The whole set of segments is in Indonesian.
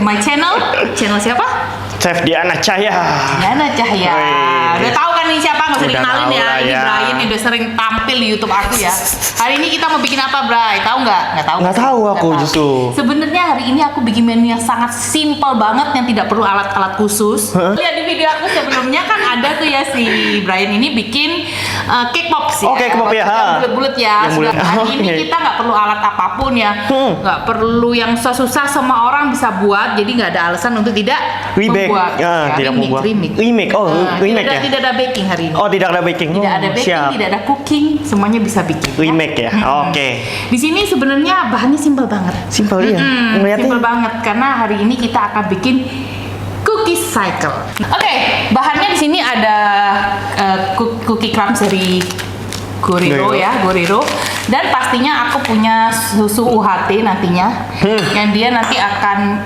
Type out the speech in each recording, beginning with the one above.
my channel. Channel siapa? Chef Diana Cahya. Diana Cahya. Wih. Udah tahu kan ini siapa? Nggak usah Udah dikenalin tahu ya. lah Ini ya. Brian yang udah sering tampil di YouTube aku ya. Hari ini kita mau bikin apa, Bray? Tahu nggak? Nggak tahu. Nggak tahu aku Nggak tahu. justru. Sebenarnya hari ini aku bikin menu yang sangat simpel banget yang tidak perlu alat-alat khusus. Lihat di video aku sebelumnya kan ada tuh ya si Brian ini bikin cake pops ya. Oh, cake pop ya. Yang bulat-bulat ya. Yang bulat. Hari ini Oke. kita nggak perlu alat apapun ya. Nggak perlu yang susah-susah, semua orang bisa buat. Jadi nggak ada alasan untuk tidak Rebake. membuat. Ya, tidak membuat. Remake. Oh, remake ya. Tidak ada baking hari ini. Oh, tidak ada baking. Tidak ada baking, Siap. tidak ada cooking, semuanya bisa bikin. Remake ya. Oke. Di sini sebenarnya bahannya simpel banget. Simpel ya. Ngeliatnya. Simpel banget karena hari ini kita akan bikin cookie cycle. Oke, bahannya di sini ada cookie crumbs dari Goriro ya, Goriro. Dan pastinya aku punya susu UHT nantinya, yang dia nanti akan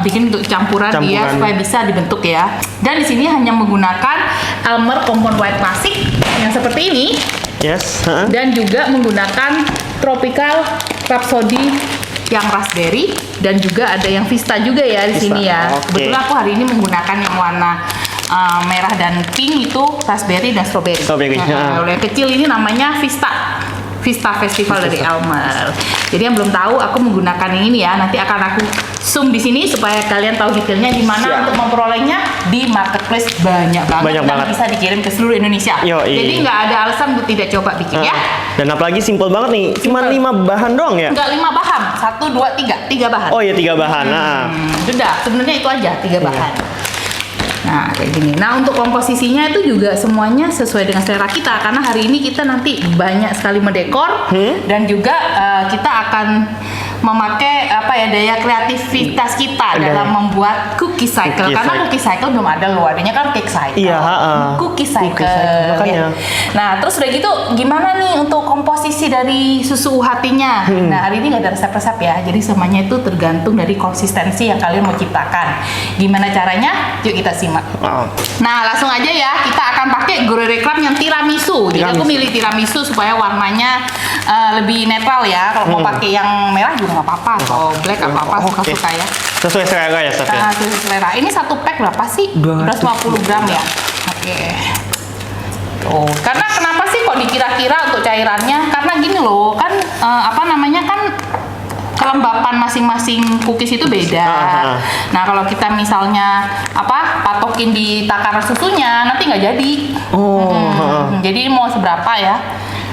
bikin untuk campuran dia supaya bisa dibentuk ya. Dan di sini hanya menggunakan Elmer Compound White Classic yang seperti ini. Yes. Dan juga menggunakan Tropical Rhapsody yang raspberry dan juga ada yang Vista juga ya di Vista, sini ya. oke. Kebetulan aku hari ini menggunakan yang warna merah dan pink itu raspberry dan strawberry. Strawberry, Kalau yang kecil ini namanya Vista. Vista Festival dari Elmer. Jadi yang belum tahu aku menggunakan yang ini ya. Nanti akan aku zoom di sini supaya kalian tahu detailnya gimana. Siap. Untuk memperolehnya di marketplace banyak banget Banyak dan banget. bisa dikirim ke seluruh Indonesia. Yoi. Jadi nggak ada alasan untuk tidak coba bikin ya. Dan apalagi simpel banget nih. Cuma 5 bahan doang ya. Enggak 5 bahan, 1, 2, 3, 3 bahan. Oh ya 3 bahan. Nah. Sudah, sebenarnya itu aja 3 bahan. Nah, kayak gini. Nah, untuk komposisinya itu juga semuanya sesuai dengan selera kita karena hari ini kita nanti banyak sekali mendekor dan juga kita akan memakai apa ya daya kreativitas kita dalam membuat cookie cycle karena cookie cycle belum ada loh, adanya kan cake cycle. Iya, Cookie cycle. makanya. Ya. Nah, terus udah gitu gimana nih untuk komposisi dari susu UHT-nya? Nah, hari ini nggak ada resep-resep ya. Jadi semuanya itu tergantung dari konsistensi yang kalian mau ciptakan. Gimana caranya? Yuk kita simak. Nah, langsung aja ya. Kita akan pakai Gruyere Crumb yang tiramisu. Jadi aku milih tiramisu supaya warnanya lebih netral ya. Kalau mau pakai yang merah juga nggak apa-apa. Atau black apa-apa suka-suka ya. Sesuai selera ya, Chef ya. Sesuai selera. Ini 1 pack berapa sih? 250 gram ya. Oke. Tuh, karena kenapa sih kok dikira-kira untuk cairannya? Karena gini loh, kan apa namanya kan kelembapan masing-masing cookies itu beda. Nah, kalau kita misalnya apa patokin di takaran susunya, nanti nggak jadi. Jadi mau seberapa ya?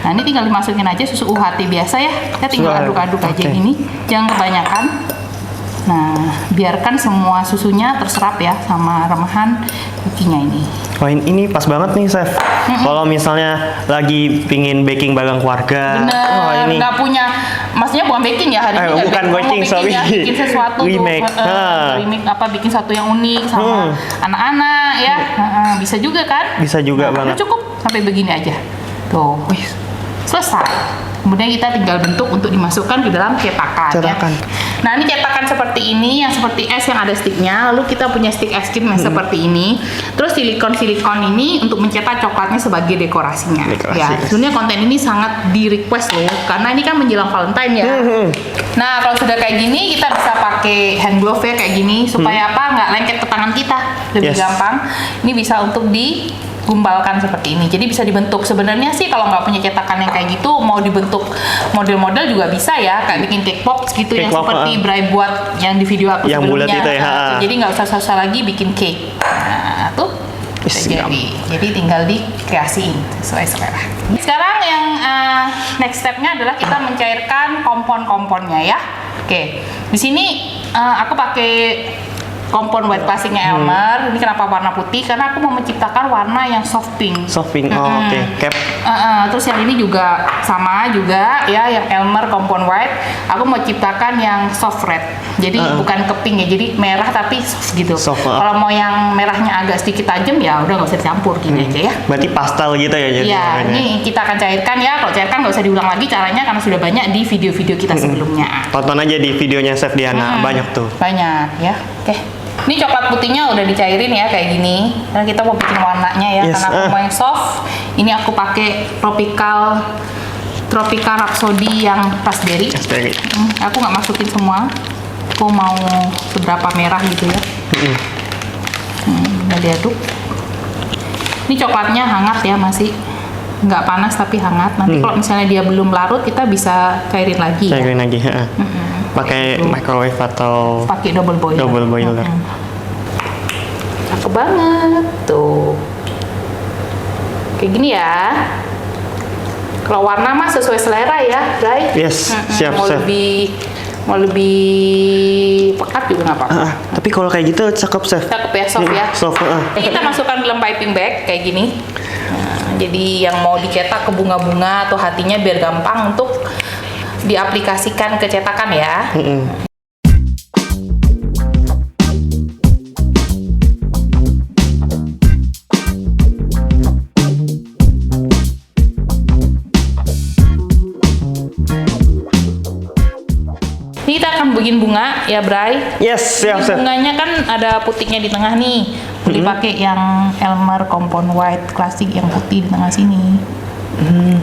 Nah, ini tinggal dimasukin aja susu UHT biasa ya. Kita tinggal aduk-aduk aja gini, jangan kebanyakan. Nah, biarkan semua susunya terserap ya sama remahan cookie-nya ini. Wah ini pas banget nih Chef. Kalau misalnya lagi pingin baking bareng keluarga. Bener, nggak punya, maksudnya bukan baking ya hari ini. Bukan baking, sorry. Ya, bikin sesuatu Remake. remake apa, bikin satu yang unik sama anak-anak ya. Bisa juga kan? Bisa juga banget. Cukup sampai begini aja. Tuh, selesai. Kemudian kita tinggal bentuk untuk dimasukkan ke dalam cetakan. Ya. Nah, ini cetakan seperti ini, yang seperti es yang ada sticknya. Lalu kita punya stick es krim yang seperti ini. Terus silikon ini untuk mencetak coklatnya sebagai dekorasinya. Ya, sebenarnya konten ini sangat di request loh, karena ini kan menjelang Valentine ya. Nah, kalau sudah kayak gini, kita bisa pakai hand glove ya kayak gini supaya apa? Nggak lengket ke tangan kita, lebih gampang. Ini bisa untuk digumbalkan seperti ini, jadi bisa dibentuk. Sebenarnya sih kalau nggak punya cetakan yang kayak gitu, mau dibentuk model-model juga bisa ya, kayak bikin cake pops gitu, yang seperti Bray buat yang di video aku yang sebelumnya. Bulat itu ya. Jadi nggak usah susah lagi bikin cake. Nah, tuh jadi tinggal dikreasiin sesuai selera. Sekarang yang next stepnya adalah kita mencairkan kompon-komponnya ya. Oke, di sini aku pakai Compound White Classic-nya Elmer. Ini kenapa warna putih? Karena aku mau menciptakan warna yang soft pink. Soft pink, oke. Cap. Terus yang ini juga sama juga ya, yang Elmer Compound White. Aku mau ciptakan yang soft red. Jadi bukan ke pink ya, jadi merah tapi soft gitu. Kalau mau yang merahnya agak sedikit tajam ya udah nggak usah dicampur gini aja ya. Berarti pastel gitu ya jadi. Iya, ini kita akan cairkan ya. Kalau cairkan nggak usah diulang lagi caranya karena sudah banyak di video-video kita sebelumnya. Tonton aja di videonya Chef Diana, banyak tuh. Banyak ya. Oke. Ini coklat putihnya udah dicairin ya kayak gini. Karena kita mau bikin warnanya ya, karena aku mau yang soft. Ini aku pakai Tropical Rhapsody yang raspberry. Aku nggak masukin semua. aku mau seberapa merah gitu ya. Udah diaduk. Ini coklatnya hangat ya, masih nggak panas tapi hangat. Nanti kalau misalnya dia belum larut, kita bisa cairin lagi. Cairin lagi. Pakai microwave atau pakai double boiler. Double boiler. Cakep banget tuh. Kayak gini ya. Kalau warna mah sesuai selera ya, Bray. Yes, siap, chef. Mau lebih pekat juga nggak apa-apa. Tapi kalau kayak gitu cakep, chef. Cakep ya, soft ya. Soft. Kita masukkan dalam piping bag kayak gini. Jadi yang mau dicetak ke bunga-bunga atau hatinya biar gampang untuk diaplikasikan ke cetakan ya. Ini kita akan bikin bunga ya, Bray. Yes, siap, chef. Bunganya kan ada putihnya di tengah nih. Boleh pakai yang Elmer Compound White klasik yang putih di tengah sini.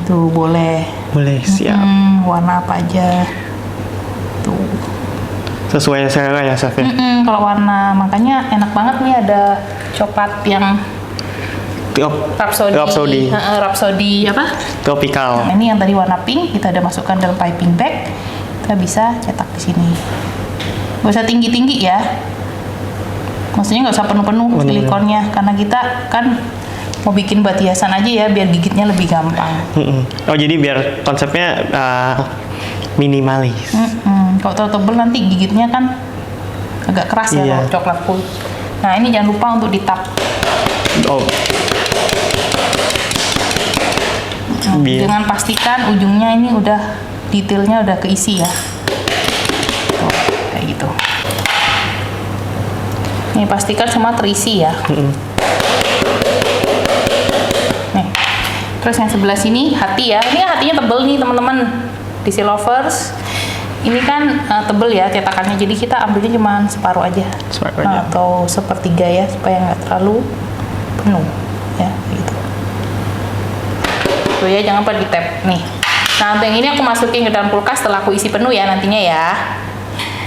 Tuh boleh. Boleh, siap. Warna apa aja. Tuh. Sesuai selera ya, chef ya. Kalau warna, makanya enak banget nih ada coklat yang Rhapsody apa? Tropical. Nah, ini yang tadi warna pink, kita ada masukkan dalam piping bag. Kita bisa cetak di sini. Gak usah tinggi-tinggi ya. Maksudnya nggak usah penuh-penuh silikonnya, karena kita kan mau bikin buat hiasan aja ya, biar gigitnya lebih gampang. Oh, jadi biar konsepnya minimalis. Kalau terlalu tebel nanti gigitnya kan agak keras ya kalau coklat full. Nah, ini jangan lupa untuk ditap. Dengan pastikan ujungnya ini udah detailnya udah keisi ya. Tuh, kayak gitu. Nih pastikan semua terisi ya. Nih. Terus yang sebelah sini hati ya. Ini hatinya tebel nih teman-teman. DC lovers. Ini kan tebel ya cetakannya. Jadi kita ambilnya cuma separuh aja. Atau sepertiga ya supaya nggak terlalu penuh ya gitu. Tuh ya, jangan lupa di tap nih. Nah, untuk yang ini aku masukin ke dalam kulkas setelah aku isi penuh ya nantinya ya.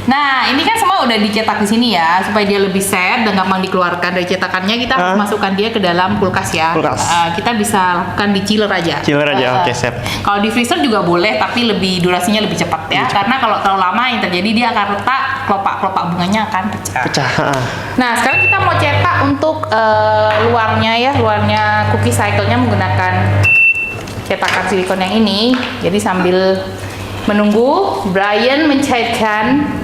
Nah, ini kan semua udah dicetak di sini ya, supaya dia lebih set dan gampang dikeluarkan dari cetakannya. Kita harus masukkan dia ke dalam kulkas ya. Kita bisa lakukan di chiller aja. Chiller aja, oke, siap. Kalau di freezer juga boleh, tapi durasinya lebih cepat ya. Karena kalau terlalu lama yang terjadi dia akan retak, kelopak-kelopak bunganya akan pecah. Nah, sekarang kita mau cetak untuk luarnya ya, luarnya cookie cycle-nya menggunakan cetakan silikon yang ini. Jadi sambil menunggu Brian mencairkan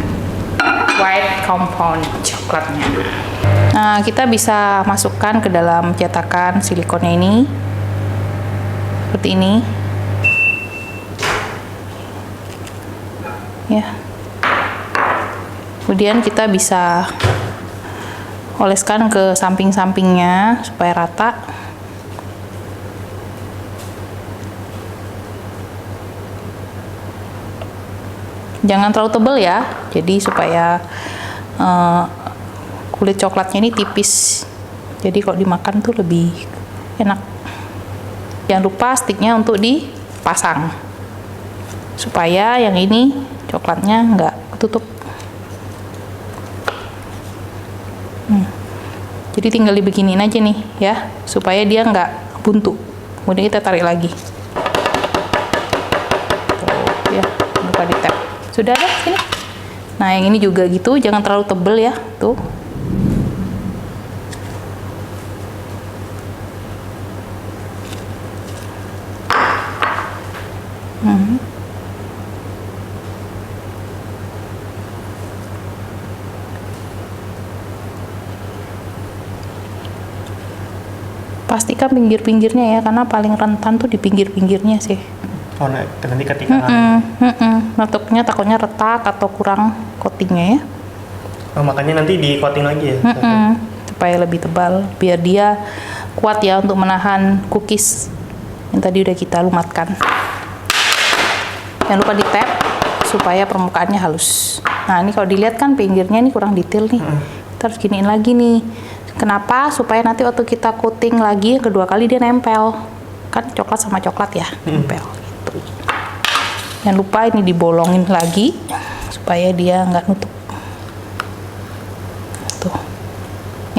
white compound coklatnya. Nah, kita bisa masukkan ke dalam cetakan silikonnya ini seperti ini ya. Kemudian kita bisa oleskan ke samping-sampingnya supaya rata. Jangan terlalu tebal ya, jadi supaya kulit coklatnya ini tipis. Jadi kalau dimakan tuh lebih enak. Jangan lupa sticknya untuk dipasang, supaya yang ini coklatnya nggak ketutup. Jadi tinggal dibeginiin aja nih ya, supaya dia nggak buntu. Kemudian kita tarik lagi. Tuh, ya, lupa di tap. Sudah ada sini. Nah, yang ini juga gitu, jangan terlalu tebel ya, tuh. Pastikan pinggir-pinggirnya ya, karena paling rentan tuh di pinggir-pinggirnya sih. Oh, nanti ketika nutupnya takutnya retak atau kurang coatingnya ya. Oh, makanya nanti di coating lagi ya. Supaya lebih tebal, biar dia kuat ya untuk menahan cookies yang tadi udah kita lumatkan. Jangan lupa di tap supaya permukaannya halus. Nah, ini kalau dilihat kan pinggirnya ini kurang detail nih. Kita harus giniin lagi nih. Kenapa? Supaya nanti waktu kita coating lagi yang kedua kali dia nempel. Kan coklat sama coklat ya, nempel. Jangan lupa ini dibolongin lagi supaya dia nggak nutup.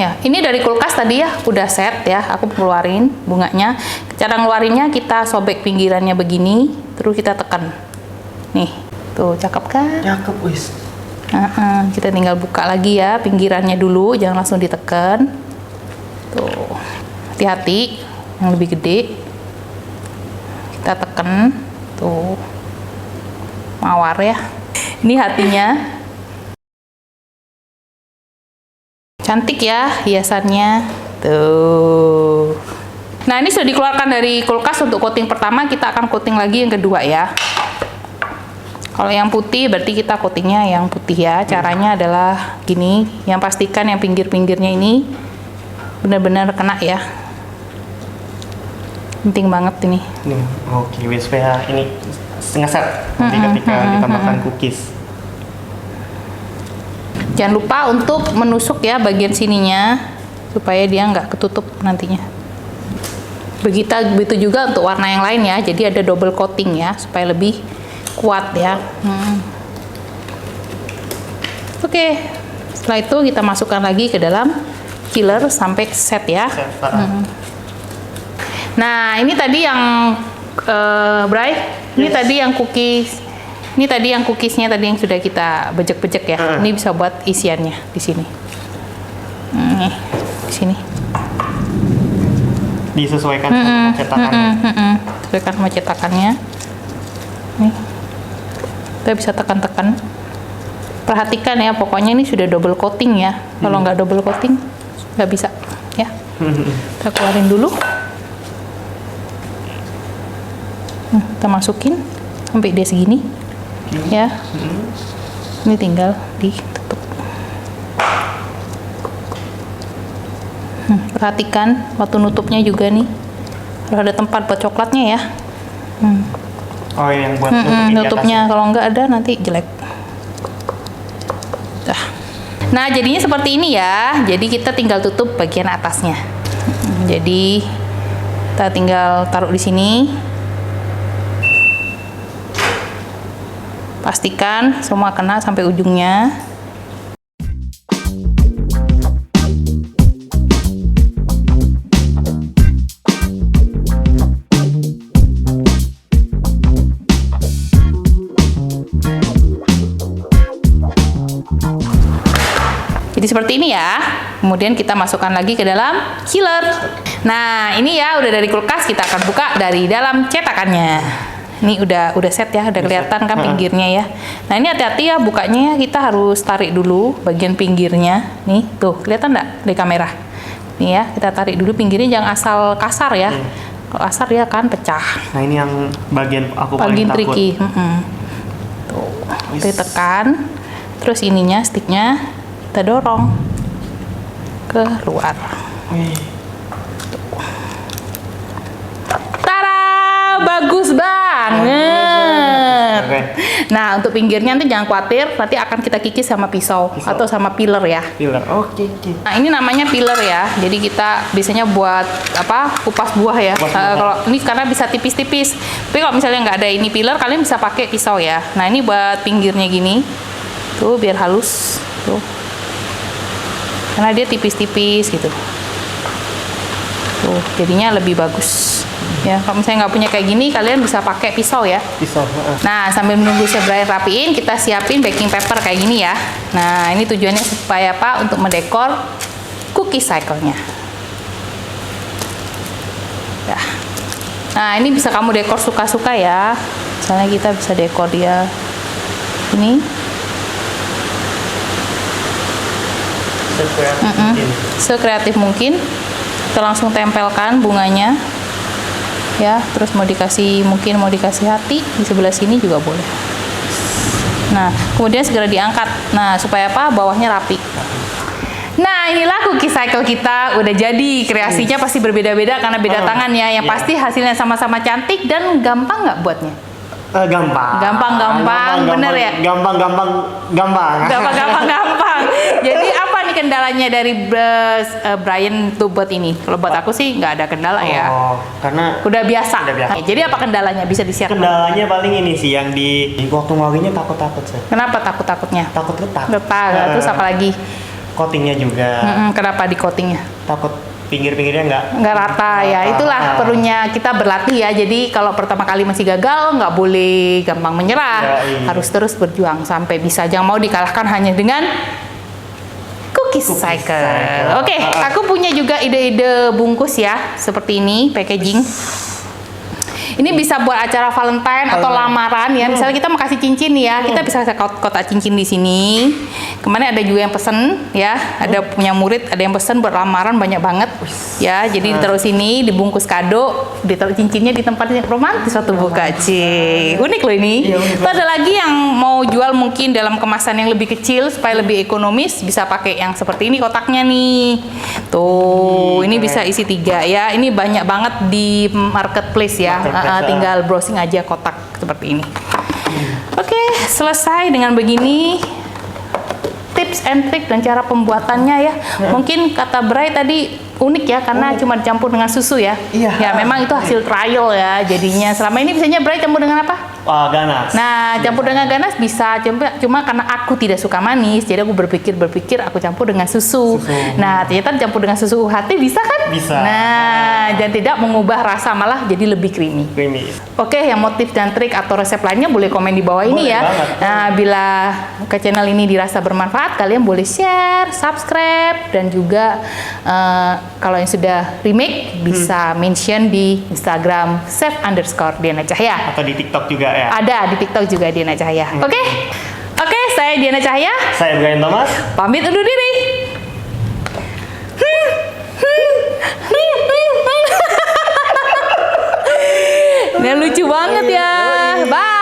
Ya, ini dari kulkas tadi ya, udah set ya. Aku keluarin bunganya. Cara ngeluarinnya kita sobek pinggirannya begini, terus kita tekan. Nih, tuh cakep kan? Cakep, wis. Kita tinggal buka lagi ya pinggirannya dulu, jangan langsung ditekan. Tuh, hati-hati, yang lebih gede. Kita tekan, tuh, mawar ya. Ini hatinya. Cantik ya hiasannya. Tuh. Nah, ini sudah dikeluarkan dari kulkas untuk coating pertama, kita akan coating lagi yang kedua ya. Kalau yang putih berarti kita coatingnya yang putih ya. Caranya adalah gini, yang pastikan yang pinggir-pinggirnya ini benar-benar kena ya. Penting banget ini. Oke, wis supaya ini setengah set nanti ketika kita makan cookies. Jangan lupa untuk menusuk ya bagian sininya supaya dia nggak ketutup nantinya. Begitu juga untuk warna yang lain ya. Jadi ada double coating ya supaya lebih kuat ya. Oke, setelah itu kita masukkan lagi ke dalam chiller sampai set ya. Nah, ini tadi yang Bray, ini tadi yang cookies. Ini tadi yang cookiesnya tadi yang sudah kita bejek-bejek ya. Ini bisa buat isiannya di sini. Nih, di sini. Disesuaikan sama cetakannya. Sesuaikan sama cetakannya. Nih. Kita bisa tekan-tekan. Perhatikan ya, pokoknya ini sudah double coating ya. Kalau nggak double coating, nggak bisa ya. Kita keluarin dulu. Kita masukin sampai dia segini. Ya, ini tinggal ditutup. Perhatikan waktu nutupnya juga nih, harus ada tempat buat coklatnya ya. Oh, yang buat nutupnya, kalau nggak ada nanti jelek. Nah, jadinya seperti ini ya. Jadi kita tinggal tutup bagian atasnya. Jadi kita tinggal taruh di sini. Pastikan semua kena sampai ujungnya. Jadi seperti ini ya. Kemudian kita masukkan lagi ke dalam chiller. Nah, ini ya udah dari kulkas, kita akan buka dari dalam cetakannya. Ini udah set ya, udah kelihatan kan pinggirnya ya. Nah, ini hati-hati ya bukanya ya, kita harus tarik dulu bagian pinggirnya. Nih, tuh kelihatan nggak di kamera? Nih ya, kita tarik dulu pinggirnya, jangan asal kasar ya. Kalau kasar ya kan pecah. Nah, ini yang bagian aku paling takut. tricky. Tuh, kita tekan. Terus ininya, sticknya kita dorong ke luar. Bagus banget. Nah, untuk pinggirnya nanti jangan khawatir, nanti akan kita kikis sama pisau. Atau sama peeler ya. Peeler, oke. Nah, ini namanya peeler ya. Jadi kita biasanya buat apa? Kupas buah ya. Kalau ini karena bisa tipis-tipis. Tapi kalau misalnya nggak ada ini peeler, kalian bisa pakai pisau ya. Nah, ini buat pinggirnya gini. Tuh biar halus. Tuh. Karena dia tipis-tipis gitu. Tuh, jadinya lebih bagus. Ya, kalau misalnya nggak punya kayak gini, kalian bisa pakai pisau ya. Pisau. Nah, sambil menunggu Chef Brian rapiin, kita siapin baking paper kayak gini ya. Nah, ini tujuannya supaya apa? Untuk mendekor cookie cycle-nya. Nah, ini bisa kamu dekor suka-suka ya. Misalnya kita bisa dekor dia ini. Sekreatif mungkin. Kita langsung tempelkan bunganya. Ya, terus mau dikasih hati di sebelah sini juga boleh. Nah, kemudian segera diangkat. Nah, supaya apa? Bawahnya rapi. Nah, inilah cookie cycle kita udah jadi. Kreasinya pasti berbeda-beda karena beda tangan ya. Yang pasti hasilnya sama-sama cantik dan gampang nggak buatnya? Gampang, bener ya? Gampang. Jadi apa nih kendalanya dari Brian tuh buat ini? Kalau buat aku sih nggak ada kendala ya. Karena udah biasa. Jadi apa kendalanya? Bisa disiapkan? Kendalanya paling ini sih yang di waktu ngawinnya takut-takut saya. Kenapa takut-takutnya? Takut retak. Terus apa lagi? coatingnya juga. Kenapa di coatingnya? Takut pinggir-pinggirnya nggak rata ya. Itulah perlunya kita berlatih ya. Jadi kalau pertama kali masih gagal, nggak boleh gampang menyerah. Harus terus berjuang sampai bisa. Jangan mau dikalahkan hanya dengan cookies cycle. Oke, aku punya juga ide-ide bungkus ya, seperti ini packaging. Ini bisa buat acara Valentine atau lamaran ya. Misalnya kita mau kasih cincin ya, kita bisa kasih kotak cincin di sini. Kemarin ada juga yang pesen ya, ada punya murid, ada yang pesen buat lamaran banyak banget ya. Jadi ditaruh sini, dibungkus kado, ditaruh cincinnya di tempat yang romantis waktu buka. Unik loh ini. Itu ada lagi yang mau jual mungkin dalam kemasan yang lebih kecil supaya lebih ekonomis, bisa pakai yang seperti ini kotaknya nih. Tuh, ini bisa isi 3 ya. Ini banyak banget di marketplace ya. Tinggal browsing aja kotak seperti ini. Oke, selesai dengan begini tips and trick dan cara pembuatannya ya. Mungkin kata Bray tadi unik ya karena cuma dicampur dengan susu ya. Ya memang itu hasil trial ya. Jadinya selama ini biasanya Bray campur dengan apa? Ganas. Nah, campur dengan ganas bisa, cuma karena aku tidak suka manis, jadi aku berpikir aku campur dengan susu. Nah, ternyata campur dengan susu UHT bisa kan? Bisa. Nah, dan tidak mengubah rasa, malah jadi lebih creamy. Oke, yang mau tips dan trik atau resep lainnya boleh komen di bawah ini ya. Nah, bila ke channel ini dirasa bermanfaat, kalian boleh share, subscribe, dan juga kalau yang sudah remake bisa mention di Instagram @chef_Diana Cahya. Atau di TikTok juga ya? Ada di TikTok juga Diana Cahya. Oke, saya Diana Cahya. Saya Brian Thomas. Pamit undur diri. Ini lucu banget ya. Bye.